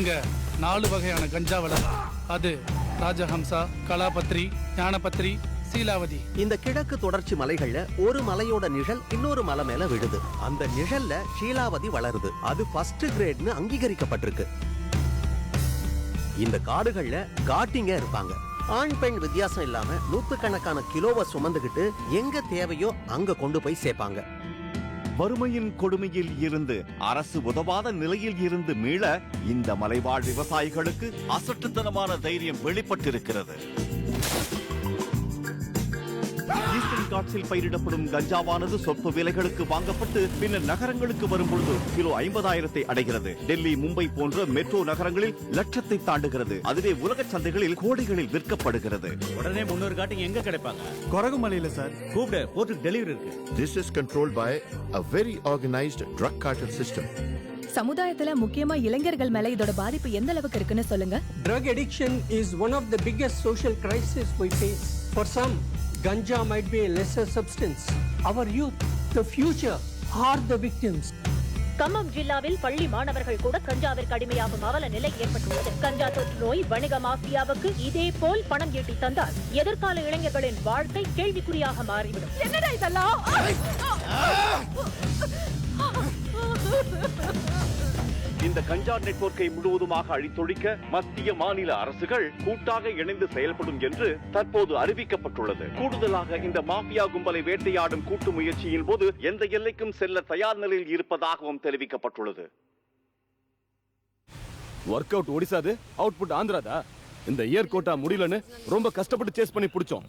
இங்க 4 வகையான கஞ்சா வளரும். அது ராஜஹம்சா, கலாபத்ரி, ஞானபத்ரி, சீலாவதி. இந்த கிழக்கு தொடர்ச்சி மலைகள்ல ஒரு மலையோட நிழல் இன்னொரு மலை மேல விழுது. அந்த நிழல்ல ஷீலாவதி வளருது. அது ஃபர்ஸ்ட் கிரேட்னு அங்கீகரிக்கப்பட்டிருக்கு. இந்த காடுகள்ல காட்டிங்க இருப்பாங்க. ஆண் பெண் வித்தியாசம் இல்லாம நூத்துக்கணக்கான கிலோவை சுமந்துகிட்டு எங்க தேவையோ அங்க கொண்டு போய் சேர்ப்பாங்க. வறுமையின் கொடுமையில் இருந்து அரசு உதவாத நிலையில் இருந்து மீள இந்த மலைவாழ் விவசாயிகளுக்கு அசட்டுத்தனமான தைரியம் வெளிப்பட்டிருக்கிறது. ஈஸ்டர்ன் காட்ஸில் பயிரிடப்படும் கஞ்சாவானது சொற்ப விலைகளுக்கு வாங்கப்பட்டு பின்னர் நகரங்களுக்கு வரும்பொழுது கிலோ 50,000 அடைகிறது. டெல்லி, மும்பை போன்ற மெட்ரோ நகரங்களில் லட்சத்தை தாண்டுகிறது. அதுவே உலக சந்தைகளில் கோடிகளில் விற்கப்படுகிறது. உடனே 300 காட்டிங் எங்க கிடைப்பாங்க? கொரகுமலையில சார். கூப்பிடு, போர்ட்டுக்கு டெலிவரி இருக்கு. This is controlled by a very organized drug cartel system. சமுதாயத்துல முக்கியமா இளைஞர்கள் மேல இதோட பாதிப்பு எந்த அளவுக்கு இருக்குன்னு சொல்லுங்க. Drug addiction is one of the biggest social crises we face. For some, ganja might be a lesser substance. Our youth, the future, are the victims. Khammam ஜில்லாவில் பள்ளி மாணவர்கள் கூட கஞ்சாவிற்கு அடிமையாகும் அவல நிலை ஏற்பட்டுள்ளது. கஞ்சா தொற்று நோய் வணிக மாஃபியாவுக்கு இதே போல் பணம் ஈட்டி தந்தால் எதிர்கால இளைஞர்களின் வாழ்க்கை கேள்விக்குறியாக மாறிவிடும். என்னடா இதெல்லாம்? இந்த கஞ்சா நெட்வொர்க்கை முழுவதுமாக அழித்தொழிக்க மத்திய மாநில அரசுகள் கூட்டாக இணைந்து செயல்படும் என்று தற்போது அறிவிக்கப்பட்டுள்ளது. கூடுதலாக இந்த மாஃபியா கும்பலை வேட்டையாடும் கூட்டு முயற்சியின் போது எந்த எல்லைக்கும் செல்ல தயார் நிலையில் இருப்பதாகவும் தெரிவிக்கப்பட்டுள்ளது. ஒர்க் அவுட் ஒடிசாது, அவுட்புட் ஆந்திராதா? இந்த இயர் கோட்டா முடியலன்னு ரொம்ப கஷ்டப்பட்டு சேஸ் பண்ணி பிடிச்சோம்.